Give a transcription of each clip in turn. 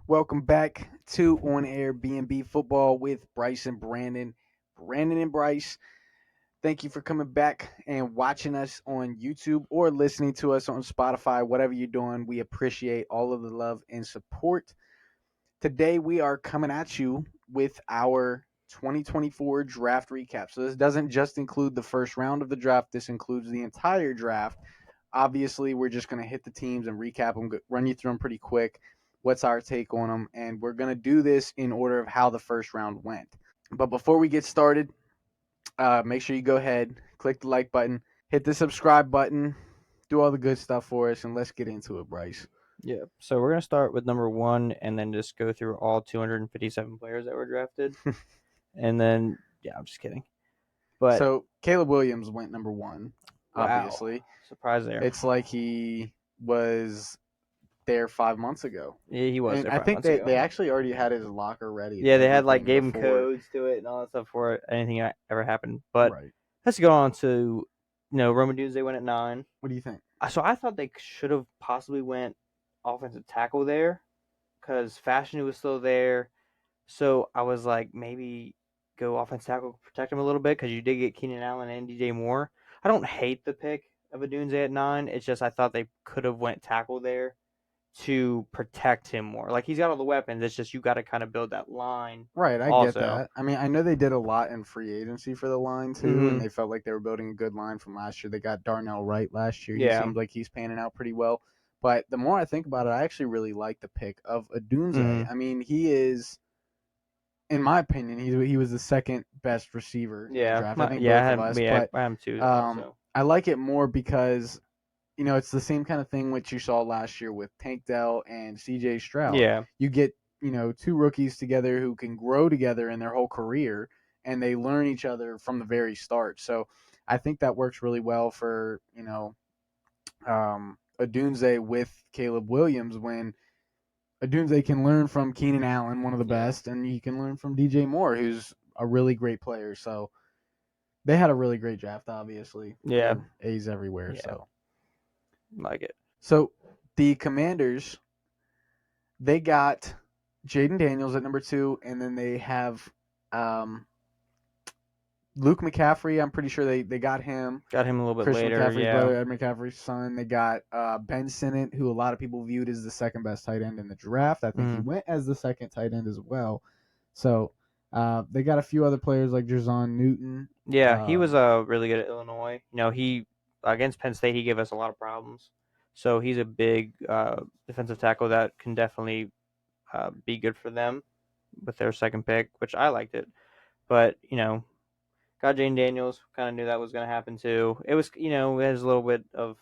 Welcome back to On Air B&B Football with Bryce and Brandon. Brandon and Bryce, thank you for coming back and watching us on YouTube or listening to us on Spotify, whatever you're doing. We appreciate all of the love and support. Today, we are coming at you with our 2024 draft recap. So, this doesn't just include the first round of the draft, this includes the entire draft. Obviously, we're just going to hit the teams and recap them, run you through them pretty quick. What's our take on them? And we're going to do this in order of how the first round went. But before we get started, make sure you go ahead, click the like button, hit the subscribe button, do all the good stuff for us, and let's get into it, Bryce. Yeah, so we're going to start with number 1 and then just go through all 257 players that were drafted. And then, I'm just kidding. But So Caleb Williams went number 1, obviously. Wow. Surprise there. It's like he was there 5 months ago. Yeah, he was And there I 5 think months ago. they actually already had his locker ready. Yeah, they had gave him codes to it and all that stuff before anything ever happened. But let's go on to, Roman Dudes, they went at 9. What do you think? So I thought they should have possibly went offensive tackle there because Fashion was still there. So I was like, maybe go offensive tackle, protect him a little bit because you did get Keenan Allen and DJ Moore. I don't hate the pick of Adunze at 9. It's just I thought they could have went tackle there to protect him more. Like, he's got all the weapons. It's just you got to kind of build that line. Right, I also get that. I mean, I know they did a lot in free agency for the line, too, and they felt like they were building a good line from last year. They got Darnell Wright last year. He seems like he's panning out pretty well. But the more I think about it, I actually really like the pick of Adunze. I mean, he is, in my opinion, he was the second best receiver in the draft. I think both of us. But I am too. I like it more because, it's the same kind of thing which you saw last year with Tank Dell and CJ Stroud. Yeah. You get, two rookies together who can grow together in their whole career, and they learn each other from the very start. So I think that works really well for, Adunze with Caleb Williams when Adunze can learn from Keenan Allen, one of the best, and he can learn from DJ Moore, who's a really great player. So they had a really great draft, obviously. Yeah. A's everywhere, so. Like it. So the Commanders, they got Jaden Daniels at number 2, and then they have Luke McCaffrey. I'm pretty sure they got him. Got him a little bit Chris later. McCaffrey's brother, Ed McCaffrey's son. They got Ben Sinnott, who a lot of people viewed as the second best tight end in the draft. I think he went as the second tight end as well. So they got a few other players like Jerzon Newton. Yeah, he was really good at Illinois. He against Penn State, he gave us a lot of problems. So he's a big defensive tackle that can definitely be good for them with their second pick, which I liked it. But, got Jane Daniels, kind of knew that was going to happen too. It was, it has a little bit of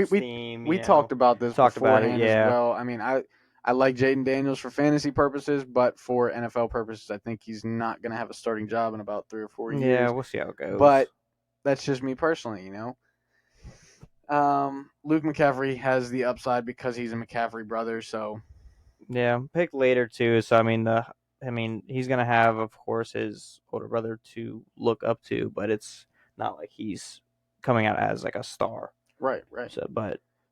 steam. We talked about this beforehand as well. I mean, I like Jaden Daniels for fantasy purposes, but for NFL purposes, I think he's not going to have a starting job in about 3 or 4 years. Yeah, we'll see how it goes. But that's just me personally, Luke McCaffrey has the upside because he's a McCaffrey brother, so. Yeah, pick later too. So he's gonna have, of course, his older brother to look up to, but it's not like he's coming out as like a star. Right.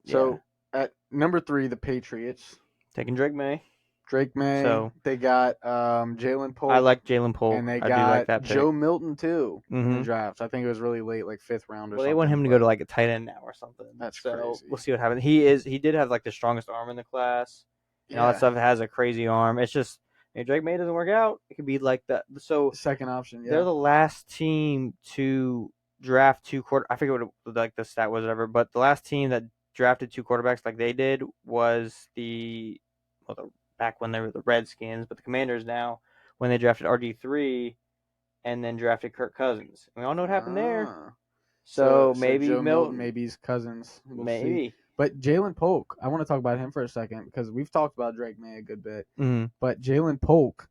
So at number 3, the Patriots taking Drake May. So they got Jalen Polk. I like Jalen Polk. And they got like that Joe Milton too in the draft. I think it was really late, like 5th round or something. Well, they want him to go to like a tight end now or something. That's crazy. We'll see what happens. He did have like the strongest arm in the class. All that stuff. It has a crazy arm. It's just if Drake May doesn't work out, it could be like that. So second option. Yeah, they're the last team to draft 2 quarter. I forget what like the stat was, whatever. But the last team that drafted 2 quarterbacks like they did was back when they were the Redskins, but the Commanders now when they drafted RG3 and then drafted Kirk Cousins. We all know what happened there. So maybe Joe Milton, maybe his cousins. We'll maybe. See. But Jalen Polk, I want to talk about him for a second because we've talked about Drake May a good bit. But Jalen Polk,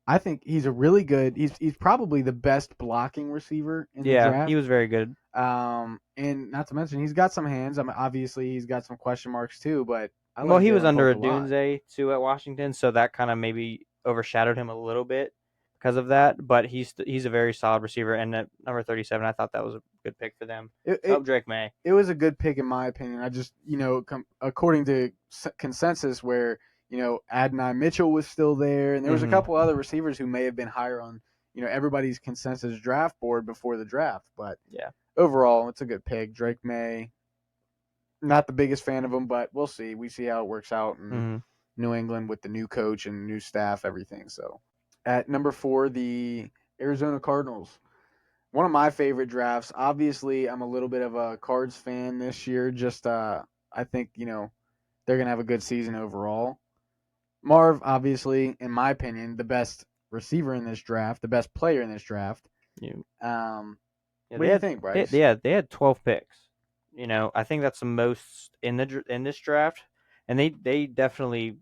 I think he's a really good. He's probably the best blocking receiver in the draft. Yeah, he was very good. And not to mention he's got some hands. I mean, obviously he's got some question marks too. But he was under Adunze too at Washington, so that kind of maybe overshadowed him a little bit because of that. But he's a very solid receiver, and at number 37, I thought that was a good pick for them. Drake May. It was a good pick in my opinion. I just according to consensus where Adonai Mitchell was still there, and there was a Mm-hmm. couple other receivers who may have been higher on everybody's consensus draft board before the draft. But Yeah. overall, it's a good pick. Drake May, not the biggest fan of him, but we'll see. We see how it works out in Mm-hmm. New England with the new coach and new staff, everything. So at number 4, the Arizona Cardinals. One of my favorite drafts. Obviously, I'm a little bit of a Cards fan this year. Just I think they're gonna have a good season overall. Marv, obviously, in my opinion, the best receiver in this draft, the best player in this draft. You, Um, yeah, what do you think, Bryce? they had 12 picks. I think that's the most in this draft, and they definitely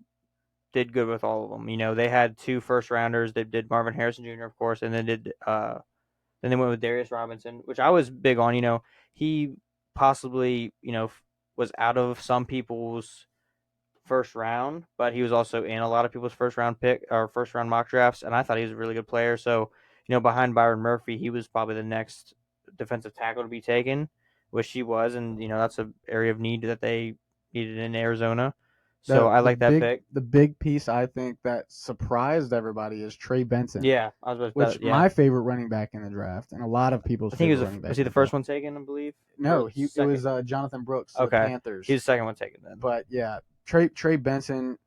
did good with all of them. They had 2 first rounders. They did Marvin Harrison Jr. of course, and then they went with Darius Robinson, which I was big on. He possibly was out of some people's first round, but he was also in a lot of people's first round pick or first round mock drafts, and I thought he was a really good player. So, behind Byron Murphy, he was probably the next defensive tackle to be taken, which he was, and that's an area of need that they needed in Arizona. So The I the like that big pick. the big piece I think that surprised everybody is Trey Benson, Yeah, I was about which yeah. my favorite running back in the draft, and a lot of people's I think favorite running was back he in the the first draft. one taken, I believe, or No, it second? was Jonathan Brooks to the Okay, Panthers. he's the second one taken then. But yeah, Trey Benson,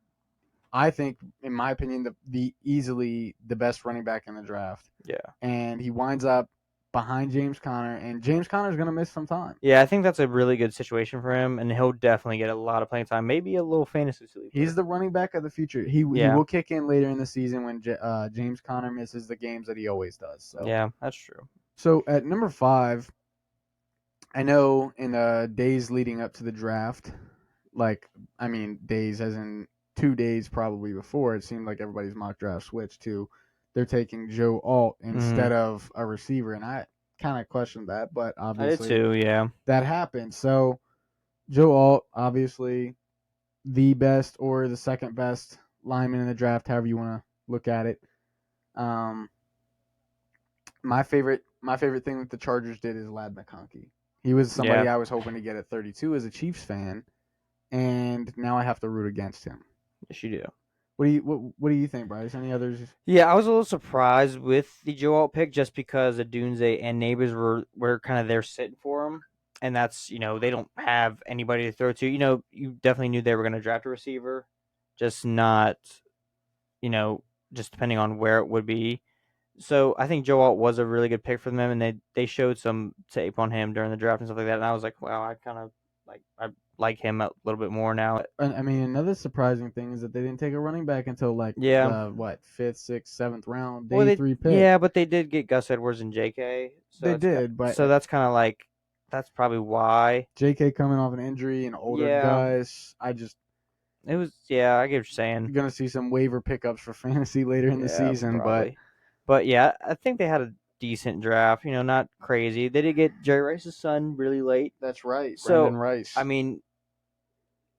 I think, in my opinion, the easily the best running back in the draft, Yeah. and he winds up behind James Conner, and James Conner is going to miss some time. Yeah, I think that's a really good situation for him, and he'll definitely get a lot of playing time. Maybe a little fantasy He's sleeper. the running back of the future. He Yeah, will kick in later in the season when James Conner misses the games that he always does. yeah, that's true. So at number 5, I know in the days leading up to the draft, like I mean days as in 2 days probably before, it seemed like everybody's mock draft switched to they're taking Joe Alt Hmm. instead of a receiver, and I kind of questioned that, but I did obviously too. Yeah, that happened. So Joe Alt, obviously the best or the second best lineman in the draft, however you want to look at it. Um, my favorite thing that the Chargers did is Lad McConkey. He was yeah, somebody I was hoping to get at 32 as a Chiefs fan, and now I have to root against him. yes, you do. What do you think, Bryce? Any others? Yeah, I was a little surprised with the Joe Alt pick just because the Dunze and Neighbors were kind of there sitting for him, and that's they don't have anybody to throw to. You definitely knew they were going to draft a receiver, just not you know just depending on where it would be. So I think Joe Alt was a really good pick for them, and they showed some tape on him during the draft and stuff like that. And I was like, wow, I like him a little bit more now. I mean, another surprising thing is that they didn't take a running back until like Yeah, the what fifth, sixth, seventh round, well day 3 pick. yeah, but they did get Gus Edwards and J.K. They did, but So that's kind of like that's probably why. J.K. coming off an injury and older Yeah, guys, I just it was. Yeah, I get what you're saying. gonna see some waiver pickups for fantasy later in the Yeah, season, but probably. But yeah, I think they had a decent draft. Not crazy. They did get Jerry Rice's son really late. that's right, Brendan So I Rice. mean,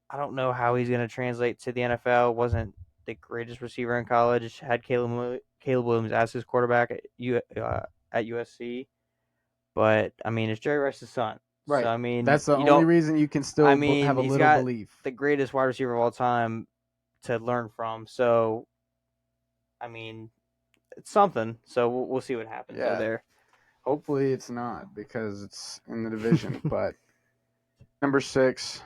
I don't know how he's going to translate to the NFL. Wasn't the greatest receiver in college. Had Caleb Williams as his quarterback at USC. But I mean, it's Jerry Rice's son. So Right. I mean, That's the you only don't. reason you can I still have mean, a he's little got belief. the greatest wide receiver of all time to learn from. So I mean, it's something. So we'll see what happens Yeah. there. Hopefully it's not because it's in the division. But number 6,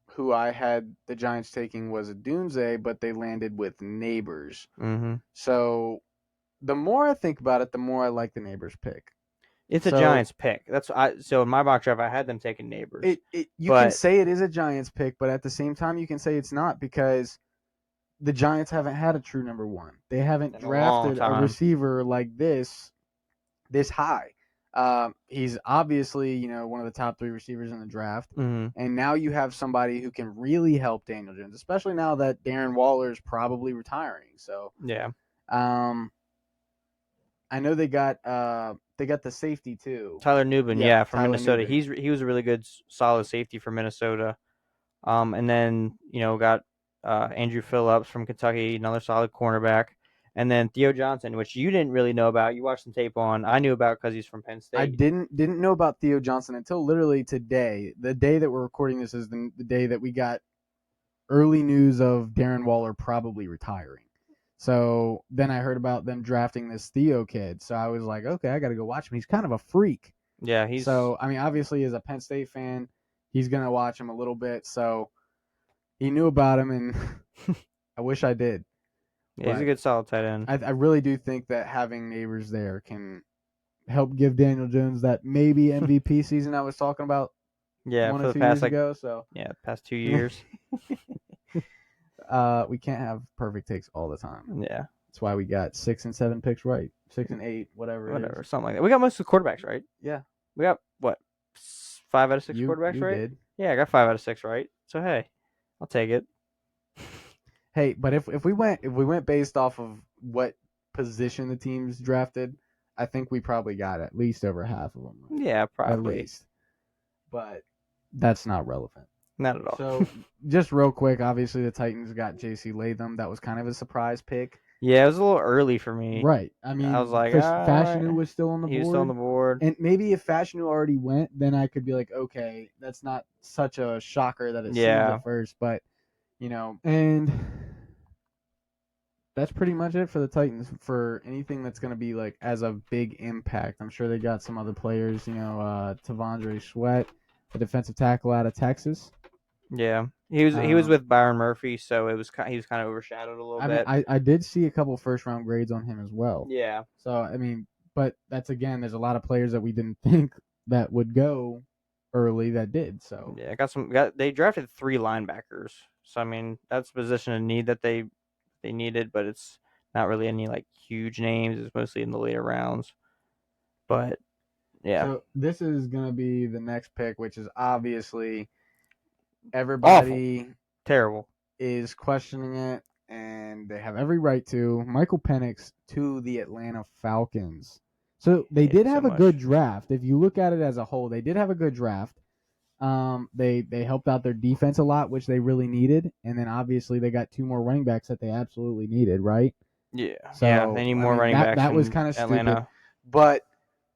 who I had the Giants taking was a Dunze, but they landed with Neighbors. Mm-hmm. So the more I think about it, the more I like the Neighbors pick. It's a So Giants pick. So in my mock draft, I had them taking Neighbors, you can but say it is a Giants pick, but at the same time you can say it's not because the Giants haven't had a true number 1. They haven't in a long drafted a time. receiver like this high. He's obviously, one of the top 3 receivers in the draft. Mm-hmm. And now you have somebody who can really help Daniel Jones, especially now that Darren Waller is probably retiring. So, Yeah. um, I know they got the safety too. Tyler Nubin, Yep, yeah, from Tyler Minnesota. Newbin. He was a really good solid safety for Minnesota. And then got Andrew Phillips from Kentucky, another solid cornerback, and then Theo Johnson, which you didn't really know about. You watched some tape on. I knew about because he's from Penn I State. didn't know about Theo Johnson until literally today. The day that we're recording this is the day that we got early news of Darren Waller probably retiring. So then I heard about them drafting this Theo kid. So I was like, okay, I got to go watch him. He's kind of a freak. Yeah, he's So, I mean, obviously, as a Penn State fan, he's going to watch him a little bit. So he knew about him, and I wish I did. yeah, he's a But good solid tight end. I really do think that having neighbors there can help give Daniel Jones that maybe MVP season I was talking about Yeah, 1 for or the 2 past years ago. So past 2 years. we can't have perfect takes all the time. Yeah, That's why we got 6 and 7 picks right, 6 and 8, whatever it whatever, is. something like that. We got most of the quarterbacks right. Yeah, We got what 5 out of 6 you quarterbacks right. did. Yeah, I got 5 out of 6 right. So hey, I'll take it. Hey, but if we went based off of what position the teams drafted, I think we probably got at least over half of them right. Yeah, At probably least. But that's not relevant. not at all. So just real quick, obviously the Titans got J.C. Latham. That was kind of a surprise pick. Yeah, it was a little early for me. Right. I mean, I was like, Fashanu right. was still on the He board. was still on the board. And maybe if Fashanu already went, then I could be like, okay, that's not such a shocker that it seems Yeah. at first. But, and that's pretty much it for the Titans for anything that's going to be like as a big impact. I'm sure they got some other players, Tavondre Sweat, the defensive tackle out of Texas. Yeah, he was with Byron Murphy, so he was kind of overshadowed a little bit. I did see a couple first round grades on him as well. Yeah. So I mean, but that's again, there's a lot of players that we didn't think that would go early that did. So Yeah, they drafted 3 linebackers. So I mean, that's a position of need that they needed, but it's not really any like huge names. It's mostly in the later rounds. But yeah. So this is gonna be the next pick, which is obviously everybody Awful. Terrible. is questioning it, and they have every right to. Michael Penix to the Atlanta Falcons. So they did have a good draft. If you look at it as a whole, they did have a good draft. They helped out their defense a lot, which they really needed, and then obviously they got 2 more running backs that they absolutely needed, right? Yeah. So yeah, they need more running backs. That was kind of stupid, but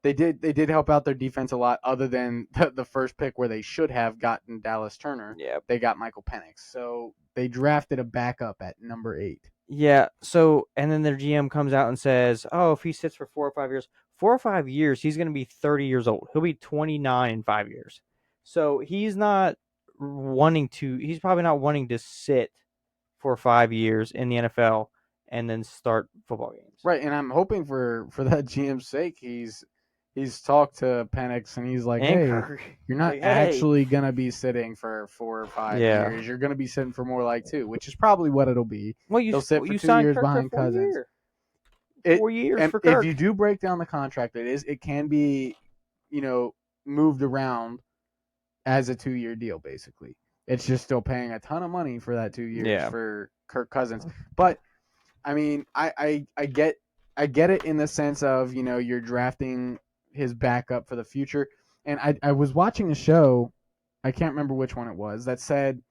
they did help out their defense a lot. Other than the first pick where they should have gotten Dallas Turner, they got Michael Penix. So they drafted a backup at number 8. Yeah. So and then their GM comes out and says, "Oh, if he sits for 4 or 5 years, he's going to be 30 years old. He'll be 29 in 5 years." So he's not wanting to. He's probably not wanting to sit for 5 years in the NFL and then start football games. Right, and I'm hoping for that GM's sake, he's talked to Penix and he's like, hey, you're not actually gonna be sitting for 4 or 5 years. You're gonna be sitting for more like 2, which is probably what it'll be. Well, They'll sit for 2 years behind Cousins. 4 years for Kirk. If you do break down the contract, it can be, moved around as a 2-year deal. Basically, it's just still paying a ton of money for that 2 years for Kirk Cousins. But I mean, I get it in the sense of you're drafting his backup for the future. And I was watching a show, I can't remember which one it was, that said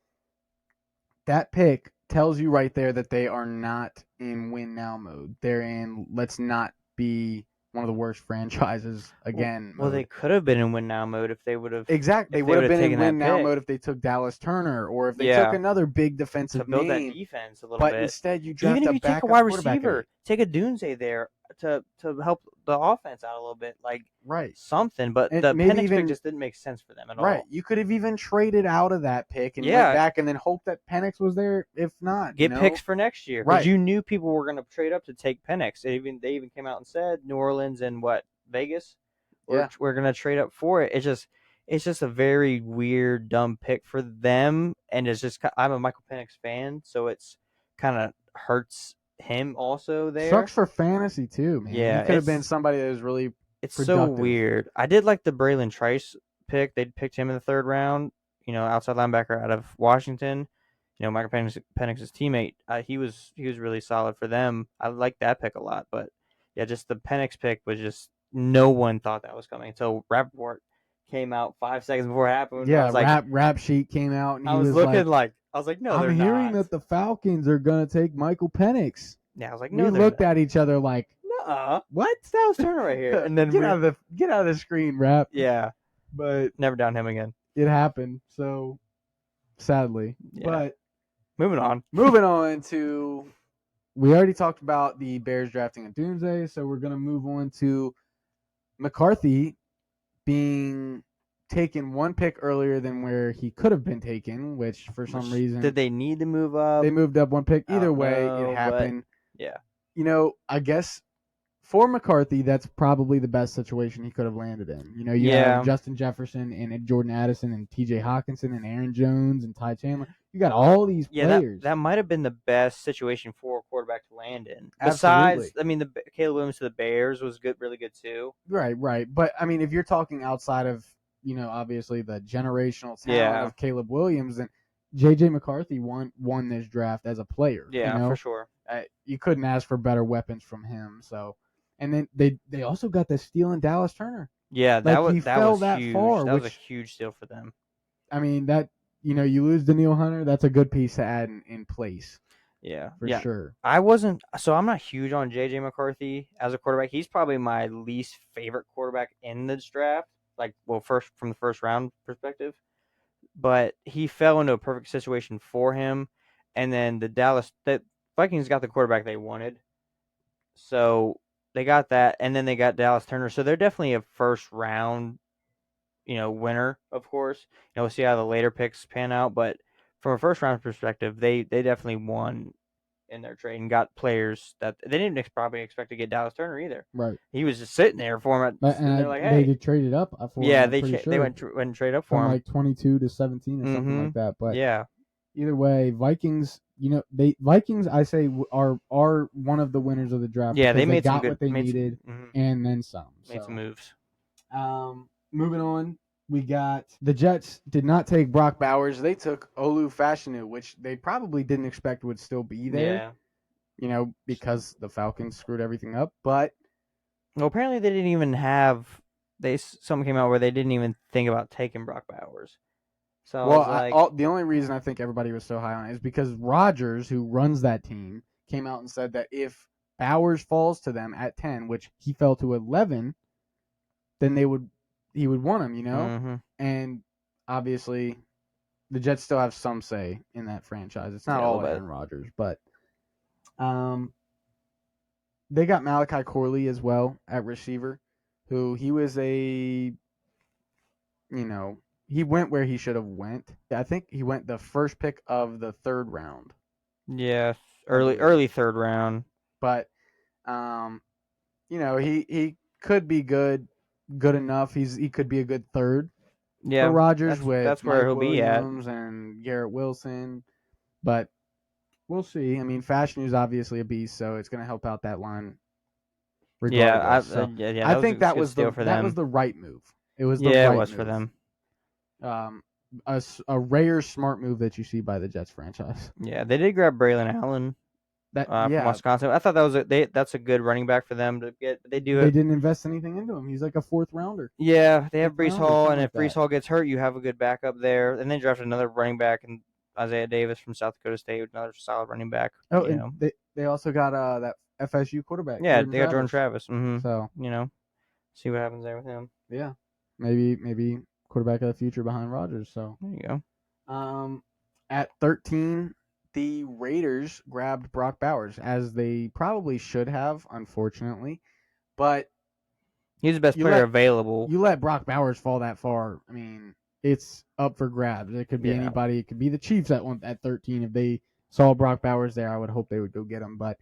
that pick tells you right there that they are not in win now mode. They're in let's not be one of the worst franchises again. Well, they could have been in win now mode if they would have. Exactly, they would have been in win now mode if they took Dallas Turner or if they took another big defensive to build name, that defense a little but bit. instead you draft even if you take a wide receiver, take a Dunze there to help the offense out a little bit, like something. But the Penix pick just didn't make sense for them at all. Right, you could have even traded out of that pick and went back and then hope that Penix was there. If not, get picks for next year because you knew people were going to trade up to take Penix. They even came out and said New Orleans and Vegas. We're going to trade up for it. It's just a very weird, dumb pick for them, and it's just I'm a Michael Penix fan, so it's kind of hurts him also there. Sucks for fantasy too, man. Yeah, he could have been somebody that was really. It's productive. So weird. I did like the Braylon Trice pick. They picked him in the 3rd round. Outside linebacker out of Washington. Michael Penix's teammate. He was really solid for them. I like that pick a lot, but yeah, just the Penix pick was just no one thought that was coming until Rappaport came out 5 seconds before it happened. Yeah, rap sheet came out, and I was looking like I was like, no, I'm hearing that the Falcons are gonna take Michael Penix. Yeah, I was like, no, we looked at each other like, what? Dallas Turner right here, and then get out of the screen, Rap. Yeah, but never down him again. It happened, so sadly, but Moving on. Moving on to, we already talked about the Bears drafting a Doomsday, so we're going to move on to McCarthy being taken one pick earlier than where he could have been taken, which for some reason Did they need to move up? they moved up one pick. I Either don't way, know, it happened. yeah. I guess for McCarthy, that's probably the best situation he could have landed in. You Yeah. have Justin Jefferson and Jordan Addison and T.J. Hawkinson and Aaron Jones and Ty Chandler. You got all these players. That might have been the best situation for a quarterback to land in. Absolutely. Besides, the Caleb Williams to the Bears was good, really good too. Right. But I mean, if you're talking outside of obviously the generational talent of Caleb Williams, and J.J. McCarthy won this draft as a player. Yeah, for sure. You couldn't ask for better weapons from him. So, and then they also got the steal in Dallas Turner. Yeah, that was huge. Far, that was a which, huge steal for them. I mean, that you lose Daniil Hunter, that's a good piece to add in place. Yeah, for sure. I'm not huge on J.J. McCarthy as a quarterback. He's probably my least favorite quarterback in this draft. First from the first round perspective, but he fell into a perfect situation for him. And then the Vikings got the quarterback they wanted, so they got that, and then they got Dallas Turner. So they're definitely a first round, winner. Of course, we'll see how the later picks pan out, but from a first round perspective, they definitely won in their trade and got players that they didn't probably expect to get Dallas Turner either. Right. He was just sitting there for him, and they're like, "Hey, they traded up for him." Yeah, they went and trade up for from him, like 22 to 17 or something like that. But yeah, either way, Vikings, Vikings, I say, are one of the winners of the draft. Yeah, they made got some good, what they needed and then some. Made some moves. Moving on, we got the Jets did not take Brock Bowers. They took Olu Fashanu, which they probably didn't expect would still be there. Yeah. Because the Falcons screwed everything up. But well, apparently they didn't even have. Something came out where they didn't even think about taking Brock Bowers. So the only reason I think everybody was so high on it is because Rodgers, who runs that team, came out and said that if Bowers falls to them at 10, which he fell to 11, then he would want him, Mm-hmm. And obviously, the Jets still have some say in that franchise. It's not all Aaron Rodgers, but they got Malachi Corley as well at receiver, who he was he went where he should have went. I think he went the first pick of the third round. Yes, early third round. But he could be good enough. He could be a good third for Rodgers with where he'll Williams be at. and Garrett Wilson. But we'll see. I mean, Fashion is obviously a beast, so it's going to help out that line. Regardless. I think that was the right move. It was the right move. It was for them. A rare smart move that you see by the Jets franchise. Yeah, they did grab Braylon Allen from Wisconsin. I thought that was that's a good running back for them to get. They didn't invest anything into him. He's like a fourth rounder. Yeah, they have Breece Hall, and if Breece Hall gets hurt, you have a good backup there. And they drafted another running back, and Isaiah Davis from South Dakota State, another solid running back. Oh, and they also got that FSU quarterback. Yeah, they got Jordan Travis. Mm-hmm. So see what happens there with him. Yeah, maybe quarterback of the future behind Rodgers. So there you go. At 13, the Raiders grabbed Brock Bowers, as they probably should have, unfortunately. But he's the best player available. You let Brock Bowers fall that far. I mean, it's up for grabs. It could be anybody. It could be the Chiefs at 13. If they saw Brock Bowers there, I would hope they would go get him. But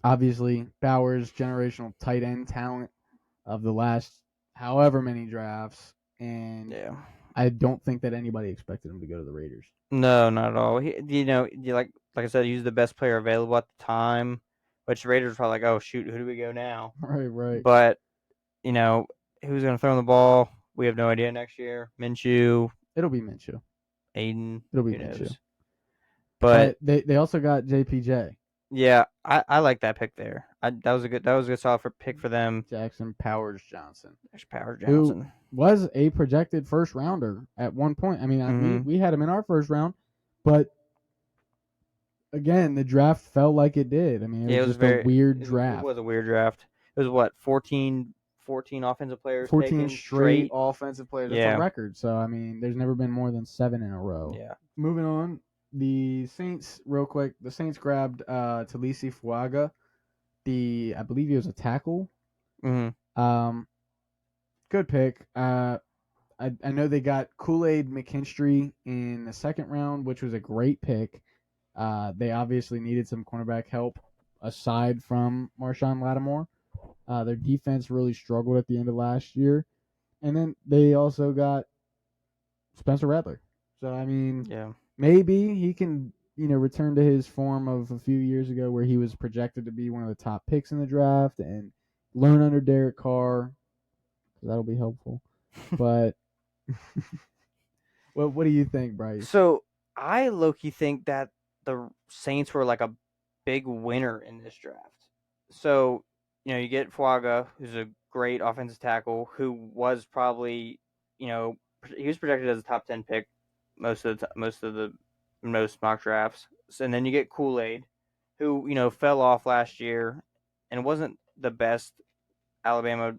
obviously, Bowers, generational tight end talent of the last however many drafts, and I don't think that anybody expected him to go to the Raiders. No, not at all. Like I said, he was the best player available at the time, which the Raiders were probably like, oh shoot, who do we go now? Right. But who's going to throw the ball? We have no idea next year. Minshew. It'll be Minshew. Aiden. It'll be Minshew. But they also got JPJ. Yeah, I like that pick there. That was a good solid pick for them. Jackson Powers Johnson. Who was a projected first rounder at one point. I mean, we had him in our first round, but again, the draft felt like it did. I mean, it was just a weird draft. It was a weird draft. It was 14 14 offensive players 14 taken straight straight. offensive players. That's a Yeah, record. So I mean, there's never been more than 7 in a row. yeah. Moving on, the Saints, real quick. The Saints grabbed Talisi Fuaga. I believe he was a tackle. Hmm. Um, good pick. I know they got Kool-Aid McKinstry in the second round, which was a great pick. They obviously needed some cornerback help aside from Marshawn Lattimore. Their defense really struggled at the end of last year. And then they also got Spencer Rattler. So, I mean, Yeah. maybe he can, return to his form of a few years ago where he was projected to be one of the top picks in the draft and learn under Derek Carr. That'll be helpful. But what do you think, Bryce? So I low-key think that the Saints were like a big winner in this draft. So, you get Fuaga, who's a great offensive tackle, who was probably, he was projected as a top 10 pick most mock drafts. So, and then you get Kool-Aid, who, fell off last year and wasn't the best Alabama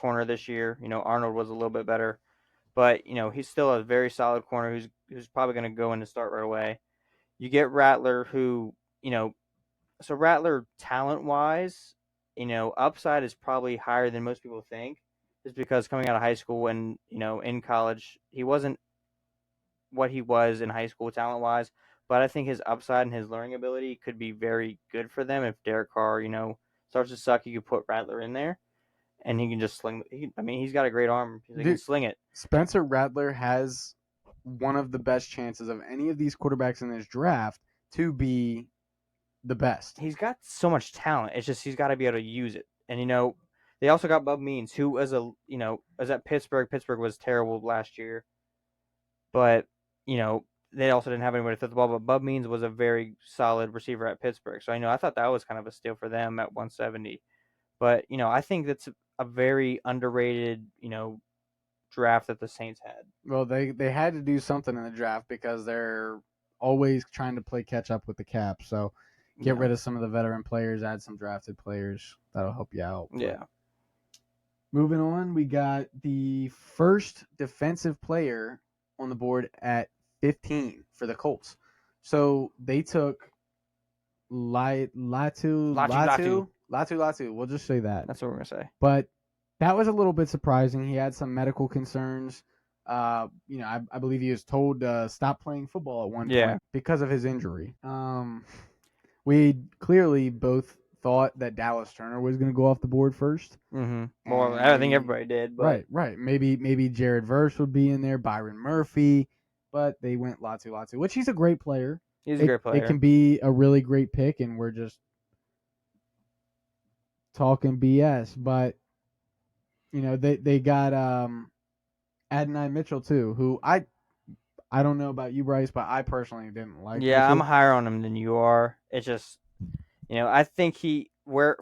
corner this year. Arnold was a little bit better, but he's still a very solid corner who's probably going to go in and start right away. You get Rattler, who so Rattler talent wise, upside is probably higher than most people think, just because coming out of high school and in college he wasn't what he was in high school talent wise. But I think his upside and his learning ability could be very good for them if Derek Carr, starts to suck. You could put Rattler in there, and he can just sling. I mean, he's got a great arm. He can Dude, sling it. Spencer Rattler has one of the best chances of any of these quarterbacks in this draft to be the best. He's got so much talent. It's just he's got to be able to use it. And they also got Bub Means, who was at Pittsburgh. Pittsburgh was terrible last year, but they also didn't have anybody to throw the ball. But Bub Means was a very solid receiver at Pittsburgh, so I thought that was kind of a steal for them at 170. But I think that's a very underrated draft that the Saints had. Well, they had to do something in the draft because they're always trying to play catch up with the cap. So get Yeah, rid of some of the veteran players, add some drafted players. That'll help you out. But yeah. moving on, we got the first defensive player on the board at 15 for the Colts. So they took Latu. Latu. We'll just say that. That's what we're gonna say. But that was a little bit surprising. He had some medical concerns. I believe he was told to stop playing football at one Yeah. point because of his injury. We clearly both thought that Dallas Turner was going to go off the board first. Mm-hmm. Well, And I think maybe everybody did, but right. Maybe Jared Verse would be in there, Byron Murphy, but they went Latu, which he's a great player. he's a great It player. can be a really great pick, and we're just talking BS. But they got Adonai Mitchell too, who I don't know about you, Bryce, but I personally didn't like Yeah, I'm Mitchell. higher on him than you are. It's just, I think he where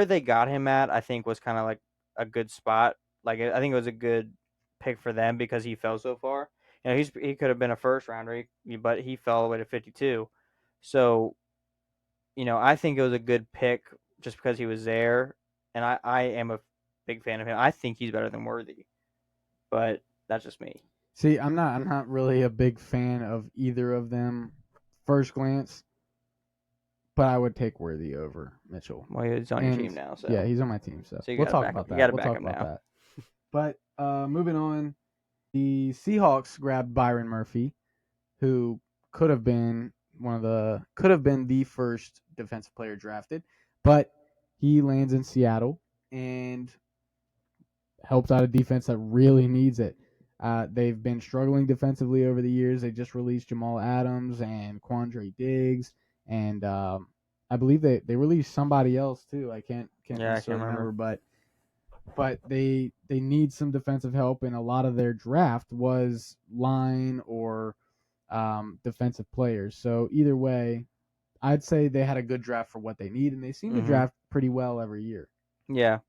they got him at, I think was kind of like a good spot. Like I think it was a good pick for them because he fell so far. He could have been a first rounder, but he fell all the way to 52. So, I think it was a good pick just because he was there, and I am a big fan of him. I think he's better than Worthy, but that's just me. See, I'm not really a big fan of either of them first glance, but I would take Worthy over Mitchell. Well, he's on your And team now, yeah, so he's on my team, so you we'll got to talk back him. about You got that. to We'll back talk him about now. that. But moving on, the Seahawks grabbed Byron Murphy, who could have been the first defensive player drafted, but he lands in Seattle and helps out a defense that really needs it. They've been struggling defensively over the years. They just released Jamal Adams and Quandre Diggs, and I believe they released somebody else too. I can't Yeah, I can't necessarily remember. remember, but they need some defensive help, and a lot of their draft was line or defensive players. So either way, I'd say they had a good draft for what they need, and they seem to Mm-hmm. draft pretty well every year. Yeah,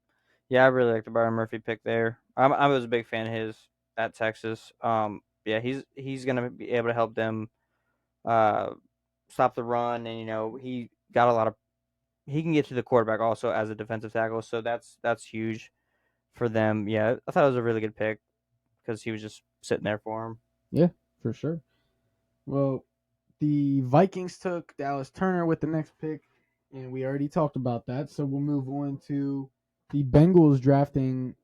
yeah, I really like the Byron Murphy pick there. I was a big fan of his at Texas. Yeah, he's gonna be able to help them uh stop the run, and he got a lot of he can get to the quarterback also as a defensive tackle, so that's huge for them. Yeah, I thought it was a really good pick because he was just sitting there for him. Yeah, for sure. Well, the Vikings took Dallas Turner with the next pick, and we already talked about that. So we'll move on to the Bengals drafting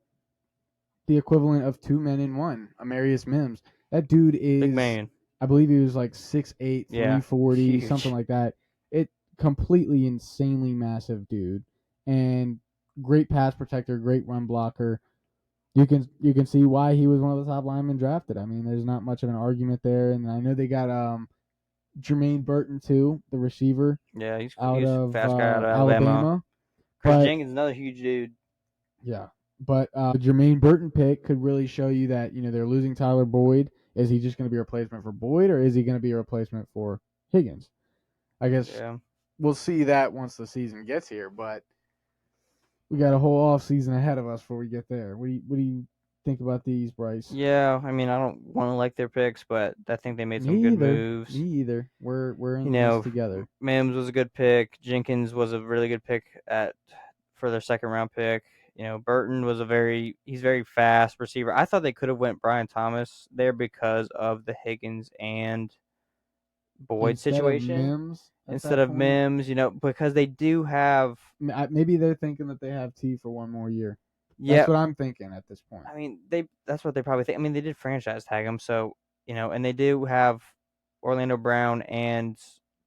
the equivalent of two men in one, Amarius Mims. That dude Big is, man. I believe he was like 6'8", Yeah, 340, something huge. like that. It completely insanely massive dude, and great pass protector, great run blocker. You can see why he was one of the top linemen drafted. I mean, there's not much of an argument there, and I know they got Jermaine Burton too, the receiver Yeah, out he's a of fast guy out of Alabama. Alabama. Chris But Jenkins, another huge dude. yeah, but the Jermaine Burton pick could really show you that they're losing Tyler Boyd. Is he just going to be a replacement for Boyd, or is he going to be a replacement for Higgins? I guess Yeah. we'll see that once the season gets here. But we got a whole off season ahead of us before we get there. What do you think about these, Bryce? Yeah, I mean, I don't want to like their picks, but I think they made some Me good either. Me moves. either. We're You in this know, together. Mims was a good pick. Jenkins was a really good pick for their second round pick. Burton was he's very fast receiver. I thought they could have went Brian Thomas there because of the Higgins and Boyd Instead of situation Mims at instead that of point, Mims. Because they do have. maybe they're thinking that they have T for one more year. That's Yeah, what I'm thinking at this point. I mean that's what they probably think. I mean they did franchise tag him, so and they do have Orlando Brown and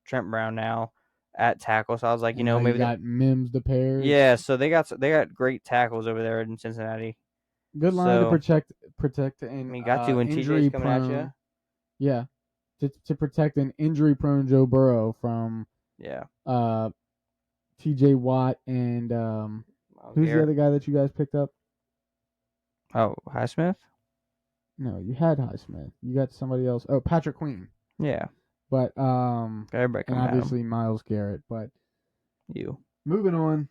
Trent Brown now at tackle. So I was like, And now you maybe got Mims the pair. yeah. It's So they got great tackles over there in Cincinnati. good line to So protect I an mean, got to when TJ's injury coming at you. prone. Yeah, to protect an injury prone Joe Burrow from Yeah, uh T.J. Watt and Miles who's the Garrett. other guy that you guys picked up? Oh, Highsmith. No, you had Highsmith. You got somebody else. Oh, Patrick Queen. Yeah, But got everybody and coming at him. obviously Miles Garrett. But You. moving on,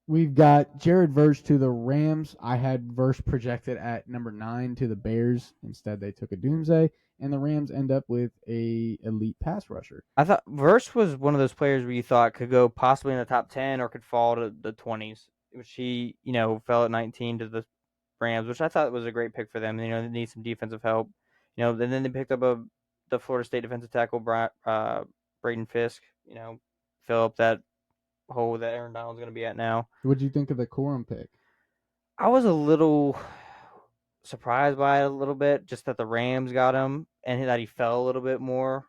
we've got Jared Verse to the Rams. I had Verse projected at number 9 to the Bears. Instead, they took a Doomsday, and the Rams end up with a elite pass rusher. I thought Verse was one of those players where you thought could go possibly in the top 10 or could fall to the 20s. Which he, fell at 19 to the Rams, which I thought was a great pick for them. They need some defensive help. And then they picked up the Florida State defensive tackle, Braden Fisk. Fill up that hole that Aaron Donald's going to be at now. What do you think of the Corum pick? I was a little surprised by it a little bit, just that the Rams got him and that he fell a little bit more.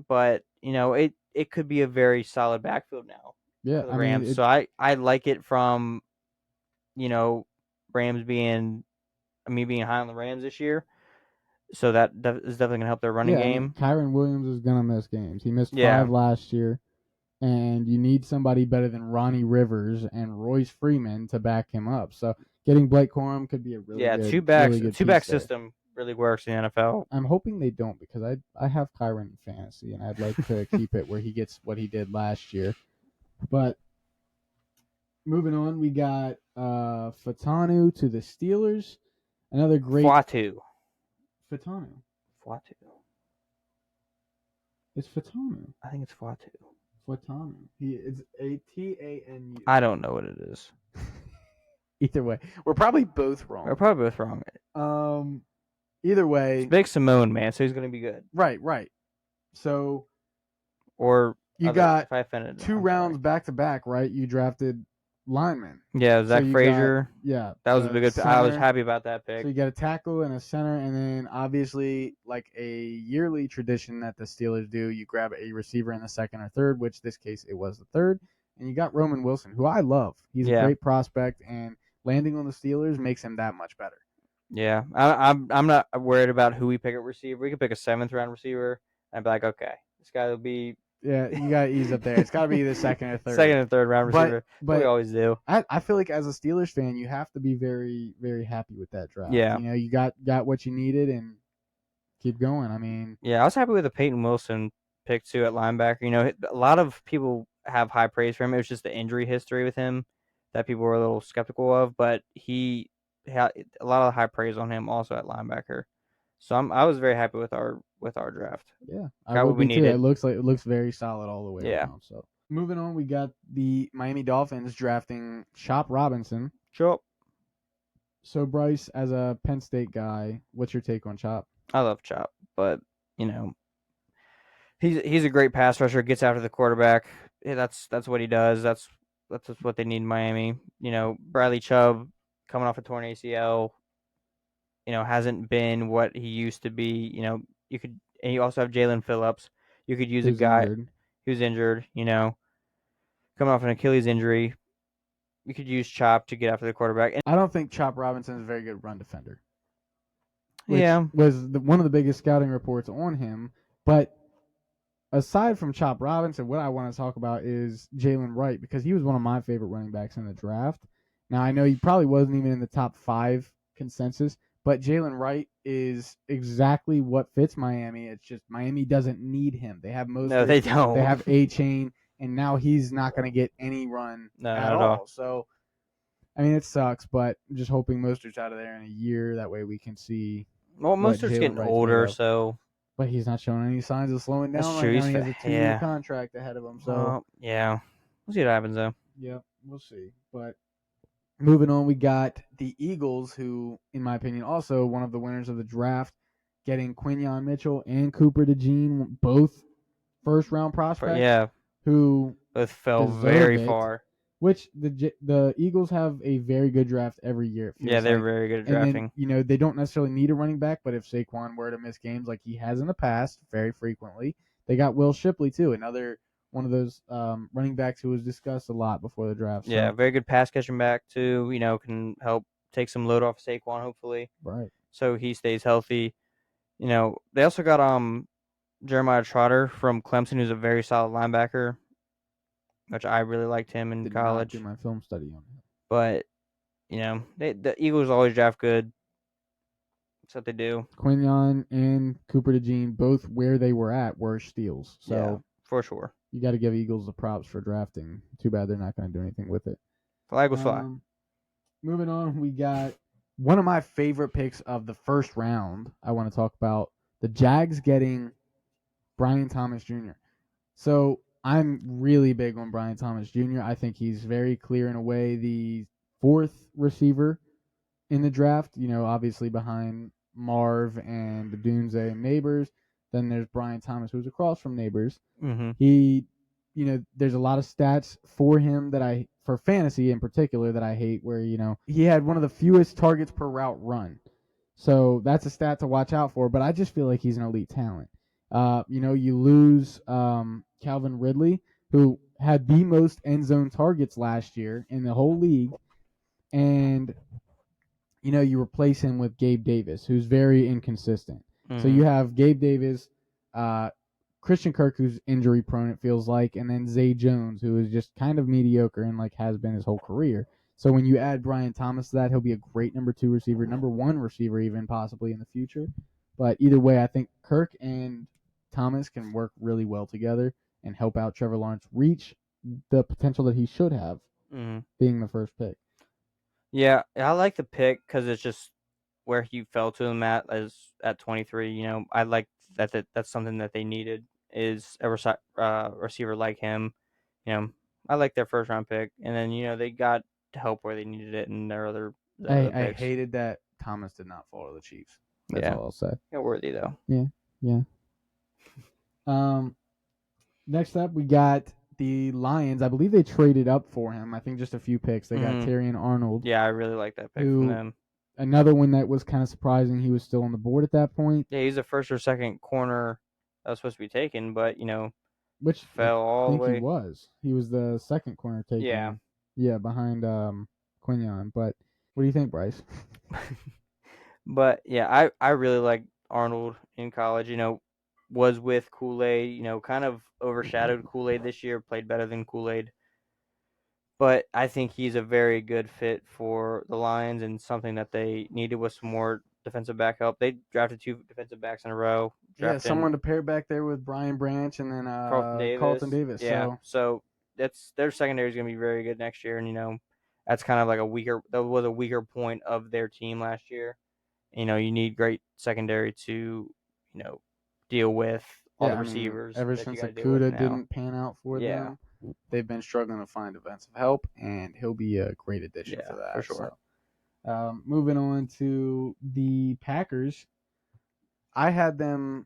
But it could be a very solid backfield now Yeah, for the I mean Rams. So I like it from you know Rams being me being high on the Rams this year. So that is definitely gonna help their running yeah, I mean game. Kyron Williams is gonna miss games. He missed Yeah, 5 last year, and you need somebody better than Ronnie Rivers and Royce Freeman to back him up. So getting Blake Corum could be a yeah. really good Two back piece there. system really works in the NFL. I'm hoping they don't because I have Kyron in fantasy and I'd like to keep it where he gets what he did last year. But moving on, we got Fatanu to the Steelers. Another great Fatu, Fatanu. Fatu. It's Fatanu. I think it's Fatu. Fatanu. He is Atanu. I don't know what it is. Either way, we're probably both We're wrong. probably both wrong. Um, either It's way, Big Simone, man, so he's gonna be good. right, right. So Or you other got if I offended, two I'm sorry. rounds back to back, right? You drafted linemen. Yeah, So Zach you got Frazier. yeah, That was a big good. I was center. happy about that So pick. you got a tackle and a center, and then obviously like a yearly tradition that the Steelers do, you grab a receiver in the second or third, which this case it was the third, and you got Roman Wilson, who I love. He's a Yeah, great prospect, and landing on the Steelers makes him that much better. yeah. I'm not worried about who we pick at receiver. We could pick a seventh round receiver. And I'd be like, okay, this guy will be Yeah, you got to ease up there. It's got to be the second or third. second and third round But receiver. That's what we but always do. I feel like as a Steelers fan, you have to be very very happy with that draft. Yeah, You got what you needed and keep going. I mean, yeah. I was happy with the Peyton Wilson pick too at linebacker. A lot of people have high praise for him. It was just the injury history with him that people were a little skeptical of, but he had a lot of high praise on him also at linebacker. So I was very happy with our draft. yeah, I Got would what we be too. needed. It looks very solid all the way Yeah. around. So Moving on, we got the Miami Dolphins drafting Chop Robinson. Chop. So, Bryce, as a Penn State guy, what's your take on Chop? I love Chop, but you know he's a great pass rusher. Gets after the quarterback. Yeah, that's what he does. That's just what they need in Miami. Bradley Chubb coming off a torn ACL. Hasn't been what he used to be. You could, and you also have Jalen Phillips. You could use a Who's guy injured? who's injured. Coming off an Achilles injury. You could use Chop to get after the quarterback. And I don't think Chop Robinson is a very good run defender, which yeah, was one of the biggest scouting reports on him. But aside from Chop Robinson, what I want to talk about is Jalen Wright because he was one of my favorite running backs in the draft. Now I know he probably wasn't even in the top 5 consensus, but Jalen Wright is exactly what fits Miami. It's just Miami doesn't need him. They have no, they Mostert, they don't. have A Chain, and now he's not going to get any run No, at not at all. all. So I mean, it sucks, but I'm just hoping Mostert's out of there in a year. That way we can see Well, what Mostert's Jalen getting Wright's made older, of. so But he's not showing any signs of slowing that's down right true. now. He has a 2-year Yeah. contract ahead of him. So, Well, yeah. We'll see what happens though. yeah, we'll see. But moving on, we got the Eagles, who, in my opinion, also one of the winners of the draft, getting Quinyon Mitchell and Cooper DeJean, both first round But prospects yeah, who both fell deserve very it. far. Which the Eagles have a very good draft every year. It Yeah, feels they're like, very good at and then drafting. they don't necessarily need a running back, but if Saquon were to miss games like he has in the past, very frequently, they got Will Shipley too, another one of those running backs who was discussed a lot before the draft. Yeah, So very good pass catching back too. Can help take some load off Saquon hopefully, right, so he stays healthy. They also got Jeremiah Trotter from Clemson, who's a very solid linebacker, which I really liked him in did not do college. my film study on him. But the Eagles always draft good. That's what they do. Quinyon and Cooper DeJean, both where they were at, were steals. Yeah, So for sure. you got to give Eagles the props for drafting. Too bad they're not going to do anything with it. Flag was fly. Moving on, we got one of my favorite picks of the first round. I want to talk about the Jags getting Brian Thomas Jr. So I'm really big on Brian Thomas Jr. I think he's very clear in a way the 4th receiver in the draft. Obviously behind Marv and Dunze and Neighbors. Then there's Brian Thomas, who's across from Neighbors. Mm-hmm. He, there's a lot of stats for him for fantasy in particular, that I hate, where, he had one of the fewest targets per route run. So that's a stat to watch out for, but I just feel like he's an elite talent. You lose Calvin Ridley, who had the most end zone targets last year in the whole league, and you replace him with Gabe Davis, who's very inconsistent. So Mm-hmm. you have Gabe Davis, uh, Christian Kirk, who's injury prone, it feels like, and then Zay Jones, who is just kind of mediocre and has been his whole career. So when you add Brian Thomas to that, he'll be a great number 2 receiver, number 1 receiver, even possibly in the future. But either way, I think Kirk and Thomas can work really well together and help out Trevor Lawrence reach the potential that he should have, Mm-hmm. being the first pick. Yeah, I like the pick because it's just where he fell to him at 23. I like that's something that they needed is a receiver like him. I like their first round pick, and then they got help where they needed it in their other I picks. hated that Thomas did not fall to the Chiefs. That's Yeah, all I'll say. yeah, worthy though. Yeah. Next up, we got the Lions. I believe they traded up for him. I think just a few picks. They got Terrion Arnold. Yeah, I really like that pick from them. Another one that was kind of surprising. He was still on the board at that point. Yeah, he's the first or second corner that was supposed to be taken, but which fell all the way. He was. He was the second corner taken. Yeah, behind Quinyon. But what do you think, Bryce? But yeah, I really like Arnold in college. Was with Kool-Aid. Kind of overshadowed Kool-Aid this year. Played better than Kool-Aid. But I think he's a very good fit for the Lions, and something that they needed was some more defensive back help. They drafted 2 defensive backs in a row. Someone to pair back there with Brian Branch and then Carlton Davis. Yeah, so that's their secondary is going to be very good next year, and that's kind of like that was a weaker point of their team last year. You need great secondary to deal with all the receivers. Ever that you since gotta deal with Akuda now. didn't pan out for them. they've been struggling to find defensive help, and he'll be a great addition for Yeah, for that. sure. So, moving on to the Packers, I had them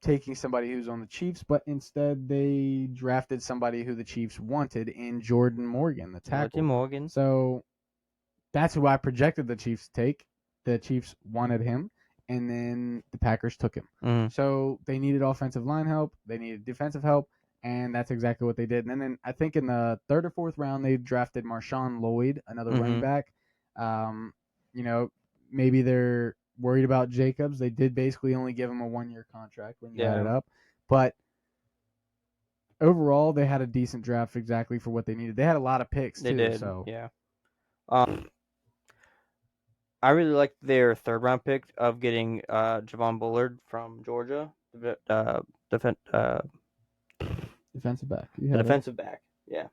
taking somebody who's on the Chiefs, but instead they drafted somebody who the Chiefs wanted in Jordan Morgan, the J.T. tackle. Morgan. So that's who I projected the Chiefs to take. The Chiefs wanted him, and then the Packers took him. Mm. So they needed offensive line help, they needed defensive help, and that's exactly what they did. And then I think in the third or fourth round, they drafted Marshawn Lloyd, another running back. Um, you know, maybe they're worried about Jacobs. They did basically only give him a 1-year contract when you add it up, but overall, they had a decent draft exactly for what they needed. They had a lot of picks They too. did. So Yeah. I really liked their third round pick of getting Javon Bullard from Georgia, defen- uh, defensive back, you the had it. defensive back. Yeah.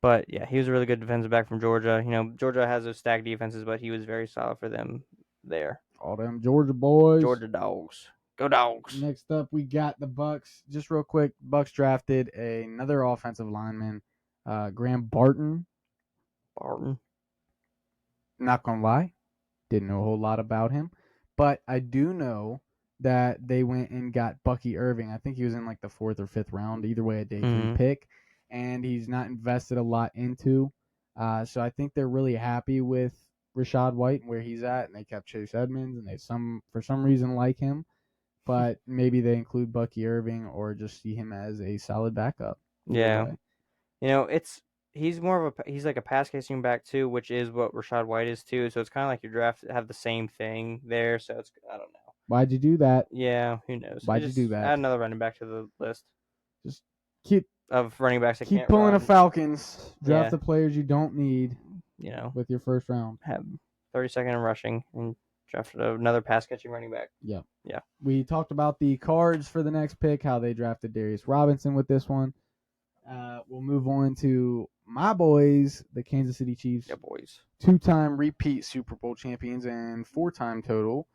But yeah, he was a really good defensive back from Georgia. You know, Georgia has those stacked defenses, but he was very solid for them there. All them Georgia boys. Georgia Dogs. Go Dogs. Next up, we got the Bucks. Just real quick, Bucks drafted another offensive lineman, Graham Barton. Barton. Not gonna lie, didn't know a whole lot about him, but I do know that they went and got Bucky Irving. I think he was in like the fourth or fifth round. Either way, a day 3 pick, and he's not invested a lot into. So I think they're really happy with Rashad White and where he's at, and they kept Chase Edmonds, and they for some reason like him, but maybe they include Bucky Irving or just see him as a solid backup. Either Yeah. way. You know, he's more of he's like a pass catching back too, which is what Rashad White is too. So it's kind of like your draft have the same thing there. So it's I don't know. Why'd you do that? Yeah, who knows? Why'd you do Just that? add another running back to the list Just keep of running backs that can't pulling a run. Falcons. Draft Yeah. the players you don't need You know, with your first round. have 32nd in rushing and drafted another pass catching running back. Yeah. Yeah. We talked about the cards for the next pick, how they drafted Darius Robinson with this one. We'll move on to my boys, the Kansas City Chiefs. Yeah, boys. 2-time repeat Super Bowl champions and 4-time total.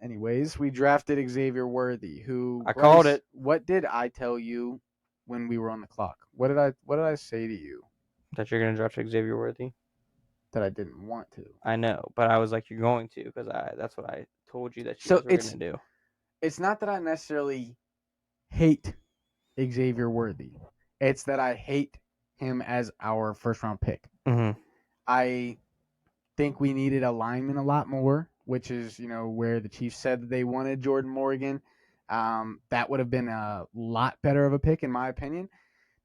Anyways, we drafted Xavier Worthy, who I called it. What did I tell you when we were on the clock? What did I say to you That you're gonna draft Xavier Worthy. that I didn't want to? I know, but I was like, you're going to, because that's what I told you that you So guys were gonna do. It's not that I necessarily hate Xavier Worthy. It's that I hate him as our first round pick. Mm-hmm. I think we needed a lineman a lot more, which is, where the Chiefs said that they wanted Jordan Morgan. That would have been a lot better of a pick, in my opinion.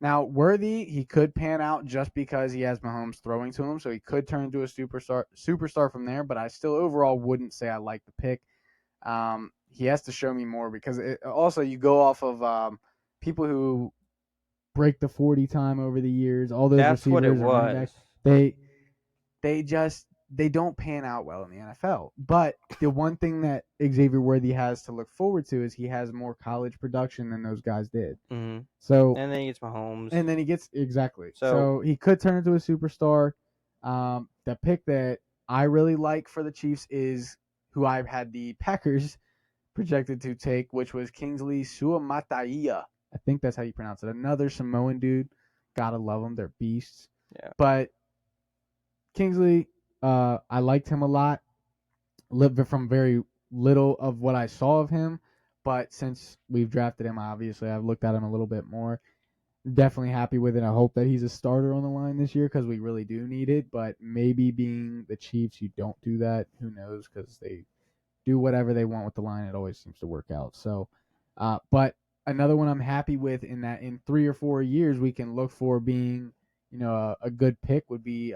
Now, Worthy, he could pan out just because he has Mahomes throwing to him, so he could turn into a superstar from there, but I still overall wouldn't say I like the pick. He has to show me more because also you go off of people who break the 40 time over the years. All those That's what it receivers and running was. backs, they don't pan out well in the NFL. But the one thing that Xavier Worthy has to look forward to is he has more college production than those guys did. Mm-hmm. So And then he gets Mahomes. and then he gets exactly. So- So he could turn into a superstar. The pick that I really like for the Chiefs is who I've had the Packers projected to take, which was Kingsley Suamataia. I think that's how you pronounce it. Another Samoan dude. Gotta love them. They're beasts. Yeah. But Kingsley, I liked him a lot. Lived from very little of what I saw of him, but since we've drafted him, obviously I've looked at him a little bit more. Definitely happy with it. I hope that he's a starter on the line this year because we really do need it. But maybe being the Chiefs, you don't do that. Who knows? Because they do whatever they want with the line. It always seems to work out. So, but another one I'm happy with in that in 3 or 4 years we can look for being, a good pick would be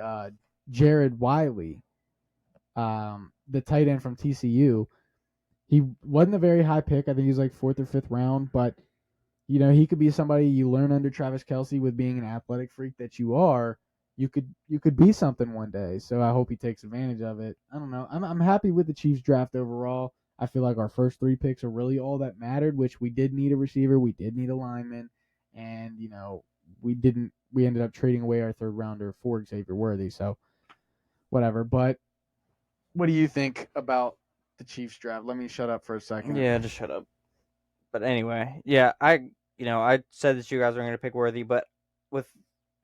Jared Wiley, the tight end from TCU. He wasn't a very high pick. I think he's like fourth or fifth round, but he could be somebody you learn under Travis Kelce with being an athletic freak that you are. You could be something one day. So I hope he takes advantage of it. I don't know. I'm happy with the Chiefs draft overall. I feel like our first 3 picks are really all that mattered, which we did need a receiver, we did need a lineman, and we didn't. We ended up trading away our third rounder for Xavier Worthy. So whatever. But what do you think about the Chiefs draft? Let me shut up for a second. Yeah, just shut up. But anyway, yeah, I said that you guys were going to pick Worthy, but with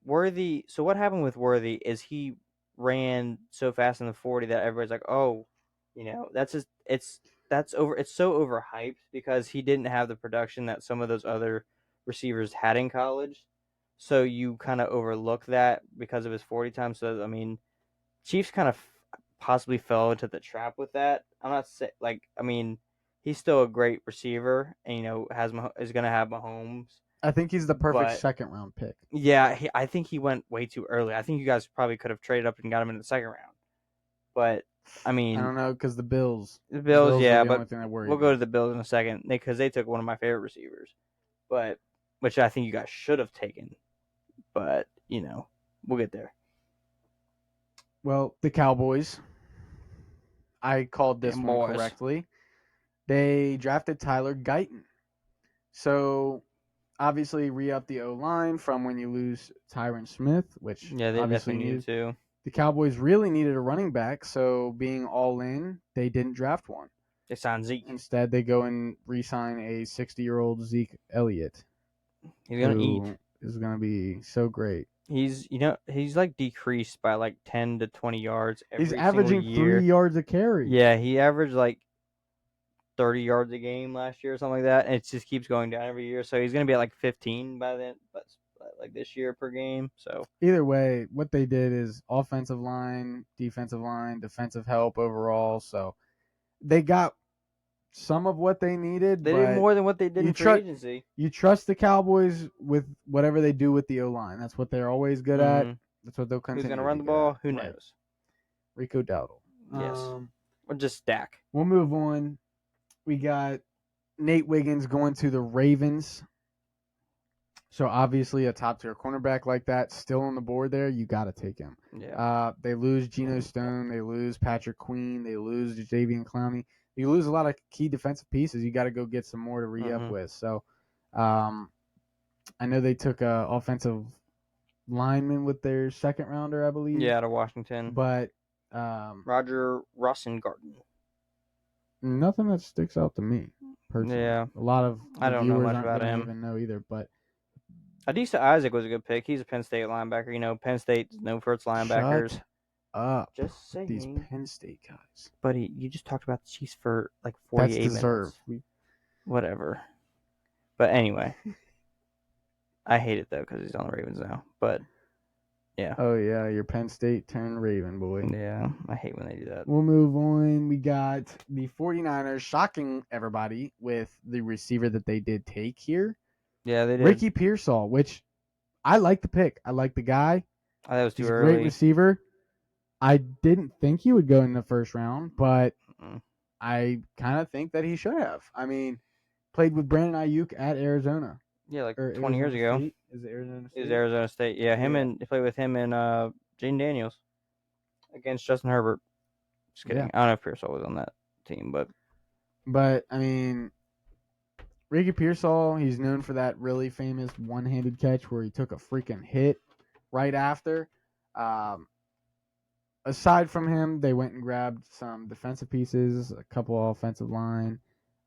Worthy. So what happened with Worthy is he ran so fast in the 40 that everybody's like, oh, that's just it's so overhyped because he didn't have the production that some of those other receivers had in college. So you kind of overlook that because of his 40 time. So I mean, Chiefs kind of possibly fell into the trap with that. I'm not saying I mean, he's still a great receiver, and is going to have Mahomes, I think he's the perfect but second round pick. yeah, I think he went way too early. I think you guys probably could have traded up and got him in the second round. But I I mean, don't know because the Bills, the the Bills, Bills are yeah, the but only thing that worry we'll go me. to the Bills in a second because they took one of my favorite receivers, but which I think you guys should have taken. But we'll get there. Well, the Cowboys, I called this Damn one boys. correctly. They drafted Tyler Guyton. So obviously re-up the O line from when you lose Tyron Smith, which Yeah, they obviously definitely needed needed. to. The Cowboys really needed a running back, so being all in, they didn't draft one. They signed Zeke. Instead, they go and re-sign a 60-year-old Zeke Elliott, He's gonna eat. who is going to be so great. He's like decreased by like 10 to 20 yards He's every single averaging 3 yards a carry. Yeah, he averaged like 30 yards a game last year or something like that, and it just keeps going down every year. So he's gonna be at like 15 by then, but like this year per game. So Either way, what they did is offensive line, defensive help overall. So they got some of what they needed, they did but more than what they did you in free trust agency. you trust the Cowboys with whatever they do with the O line. That's what they're always good at. Mm-hmm. That's what they'll Who's continue gonna to run be the good at. ball? Who Right. knows? Rico Dowdle. Yes, or just stack. We'll move on. We got Nate Wiggins going to the Ravens. So obviously a top tier cornerback like that still on the board there, you got to take him. Yeah. They lose Geno Stone, they lose Patrick Queen, they lose Javian Clowney. You lose a lot of key defensive pieces. You got to go get some more to re-up Mm-hmm. with. So I know they took a offensive lineman with their second rounder, I believe. Yeah, out of Washington. But Roger Rosengarten. nothing that sticks out to me personally. Yeah, A lot of I the don't know viewers much aren't about going to him. even know either. But Adisa Isaac was a good pick. He's a Penn State linebacker. Penn State's known for its linebackers. shut up Just with these saying. Penn State guys. Buddy, you just talked about the Chiefs for like That's 48 deserved. minutes. Whatever. But anyway, I hate it though because he's on the Ravens now. But yeah. Oh yeah, your Penn State turned Raven boy. Yeah, I hate when they do that. We'll move on. We got the 49ers shocking everybody with the receiver that they did take here. Yeah, they did. Ricky Pearsall, which I like the pick. I like the guy. I thought it was too He's a early. great receiver. I didn't think he would go in the first round, but I kind of think that he should have. I mean, played with Brandon Ayuk at Arizona. Yeah, like Or 20 years ago. State? Is it Arizona State? It was Arizona State. Yeah, they played with him and Jaden Daniels against Justin Herbert. Just kidding. Yeah. I don't know if Pearsall was on that team, But I mean, Ricky Pearsall, he's known for that really famous one-handed catch where he took a freaking hit right after. Aside from him, they went and grabbed some defensive pieces, a couple of offensive line,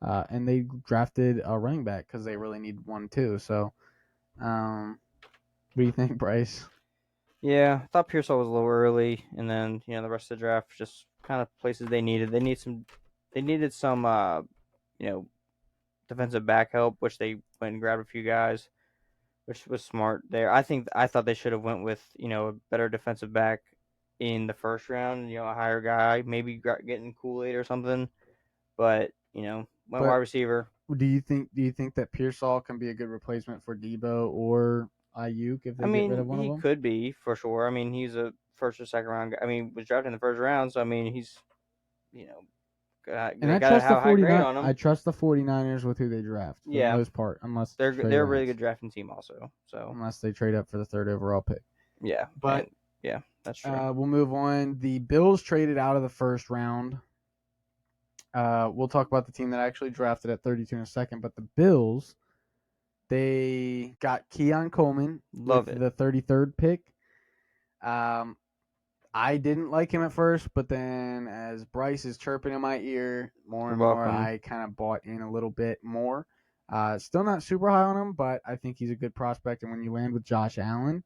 and they drafted a running back because they really need one too. So, what do you think, Bryce? yeah, I thought Pearsall was a little early, and then the rest of the draft just kind of places they needed. They needed some defensive back help, which they went and grabbed a few guys, which was smart there. I thought they should have went with a better defensive back in the first round. A higher guy, maybe getting Kool-Aid or something. But went wide receiver. Do you think that Pearsall can be a good replacement for Debo or Ayuk if they get rid of one of He them? could be for sure. He's a first or second round guy. Was drafted in the first round, so he's And I got to trust the have a high grade 49 on him. I trust the 49ers with who they draft for the most part, unless they're a really good drafting team also. So unless they trade up for the third overall pick. Yeah, but yeah, that's true. We'll move on. The Bills traded out of the first round. We'll talk about the team that actually drafted at 32 in a second, but the Bills, they got Keon Coleman with the 33rd pick. I didn't like him at first, but then as Bryce is chirping in my ear more and more, I kind of bought in a little bit more. Still not super high on him, but I think he's a good prospect. And when you land with Josh Allen,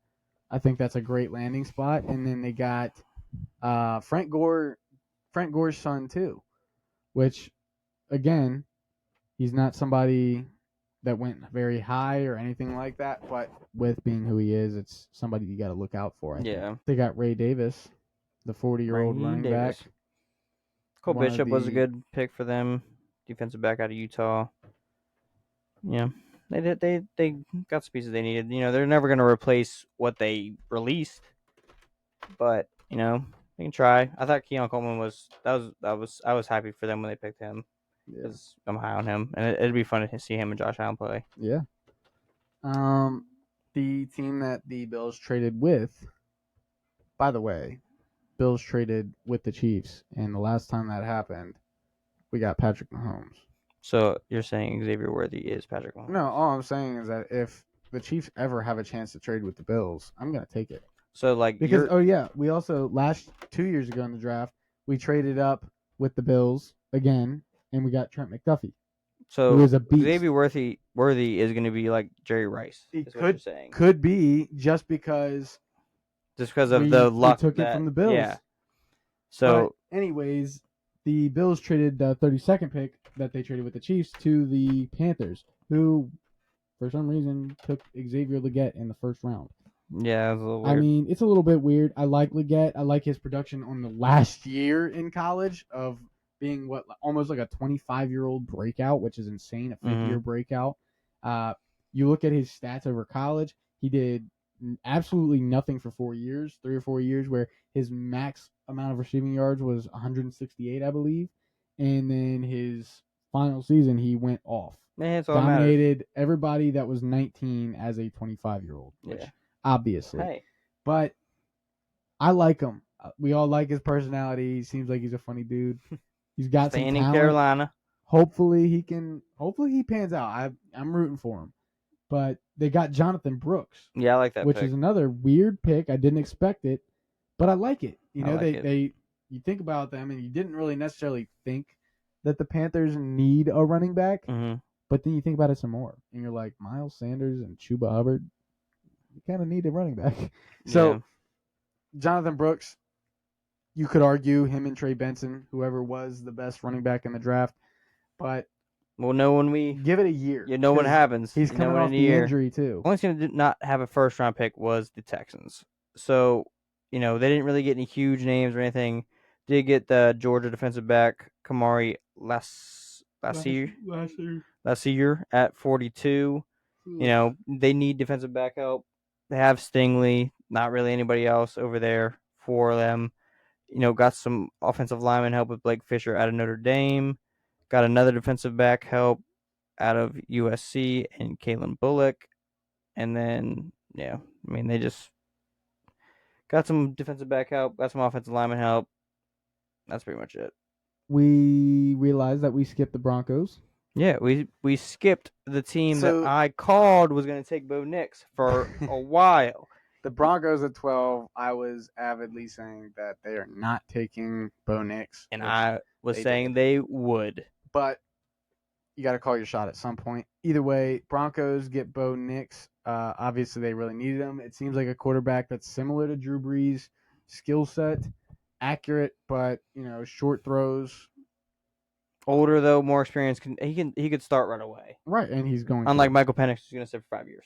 I think that's a great landing spot. And then they got Frank Gore's son too, which again, he's not somebody that went very high or anything like that, but with being who he is, it's somebody you got to look out for. I think they got Ray Davis, the 40-year-old running back. Cole Bishop was a good pick for them, defensive back out of Utah. Yeah, they got some pieces they needed. They're never going to replace what they released, but they can try. I thought Keon Coleman was I was happy for them when they picked him because I'm high on him, and it'd be fun to see him and Josh Allen play. Yeah. The team that the Bills traded with, by the way, Bills traded with the Chiefs, and the last time that happened, we got Patrick Mahomes. So you're saying Xavier Worthy is Patrick Mahomes? No, all I'm saying is that if the Chiefs ever have a chance to trade with the Bills, I'm gonna take it. So because we also 2 years ago in the draft we traded up with the Bills again, and we got Trent McDuffie. So who is a beast. Xavier Worthy is going to be like Jerry Rice. Is what you're saying? Could be just because of the luck we took it from the Bills. Yeah. So, but anyways, the Bills traded the 32nd pick that they traded with the Chiefs to the Panthers, who for some reason took Xavier Legette in the first round. Yeah, it's a little weird. I mean, it's a little bit weird. I like Legette. I like his production on the last year in college of being almost like a 25-year-old breakout, which is insane, a fifth-year breakout. You look at his stats over college, he did absolutely nothing for 4 years, 3 or 4 years, where his max amount of receiving yards was 168, I believe. And then his final season, he went off. Man, dominated everybody that was 19 as a 25-year-old, which obviously. Hey. But I like him. We all like his personality. He seems like he's a funny dude. He's got some talent. In Carolina. Hopefully he pans out. I'm rooting for him. But they got Jonathan Brooks. Yeah, I like that which pick. Is another weird pick. I didn't expect it, but I like it. You think about them, and you didn't really necessarily think that the Panthers need a running back. Mm-hmm. But then you think about it some more, and you're like, Miles Sanders and Chuba Hubbard, you kind of need a running back. So, Jonathan Brooks, you could argue him and Trey Benson, whoever was the best running back in the draft. But we'll know when we give it a year. You know what happens. He's coming off the injury, too. Only team that did not have a first-round pick was the Texans. So, they didn't really get any huge names or anything. Did get the Georgia defensive back, Kamari Lassire at 42. They need defensive back help. They have Stingley, not really anybody else over there for them. Got some offensive lineman help with Blake Fisher out of Notre Dame. Got another defensive back help out of USC and Kalen Bullock. And then, they just got some defensive back help, got some offensive lineman help. That's pretty much it. We realized that we skipped the Broncos. Yeah, we skipped the team that I called was going to take Bo Nix for a while. The Broncos at 12, I was avidly saying that they are not taking Bo Nix. And I was saying they would. But you got to call your shot at some point. Either way, Broncos get Bo Nix. Obviously, they really needed him. It seems like a quarterback that's similar to Drew Brees, skill set, accurate, but short throws. Older though, more experienced. He could start right away. Right, and he's going. Unlike Michael Penix, who's going to sit for 5 years.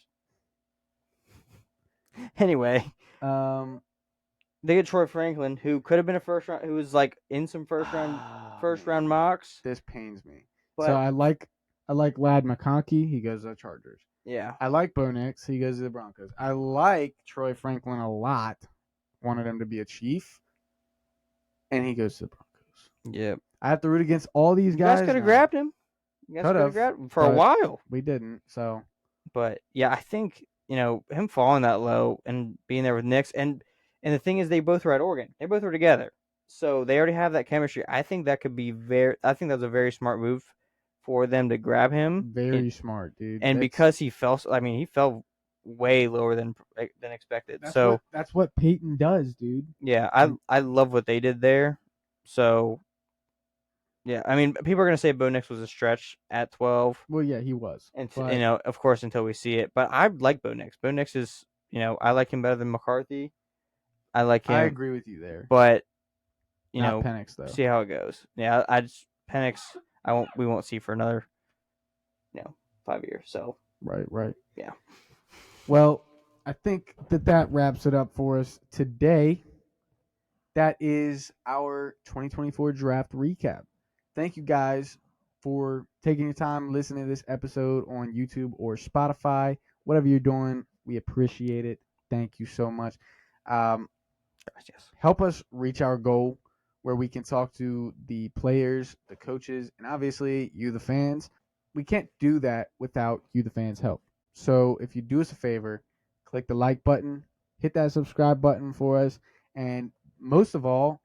Anyway, they get Troy Franklin, who could have been a first round, who was like in some first round mocks. This pains me. But, so I like Ladd McConkey. He goes to the Chargers. Yeah. I like Bo Nix. He goes to the Broncos. I like Troy Franklin a lot. Wanted him to be a Chief, and he goes to the Broncos. Yep. I have to root against all these guys. You guys could have grabbed him. You guys could have grabbed him for a while. We didn't. So. But yeah, I think him falling that low and being there with Nix, and the thing is, they both were at Oregon. They both were together, so they already have that chemistry. I think that could be I think that was a very smart move for them to grab him. Very smart, dude. And because he fell, he fell way lower than expected. That's what Peyton does, dude. Yeah, I love what they did there. So Yeah, I mean, people are gonna say Bo Nix was a stretch at 12, Well, yeah, he was, and but of course, until we see it. But I like Bo Nix. Bo Nix is, I like him better than McCarthy. I like I him, agree with you there. but Not Penix though. see how it goes. Yeah, I just Penix. I won't. We won't see for another, 5 years. So Right, right. yeah, Well, I think that wraps it up for us today. That is our 2024 draft recap. Thank you guys for taking your time listening to this episode on YouTube or Spotify. Whatever you're doing, we appreciate it. Thank you so much. Um, yes. help us reach our goal where we can talk to the players, the coaches, and obviously you, the fans. We can't do that without you, the fans' help. So if you do us a favor, click the like button, hit that subscribe button for us, and most of all,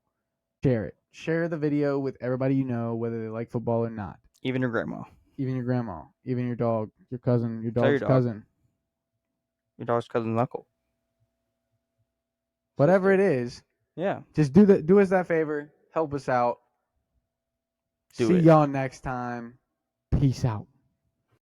share it. Share the video with everybody you know, whether they like football or not. Even your grandma. Even your grandma, even your dog, your cousin, your Tell your dog's dog. cousin. Your dog's cousin's uncle. Whatever Sister. it is, Yeah. just do us that favor. Help us out. Do See it. y'all next time. Peace out.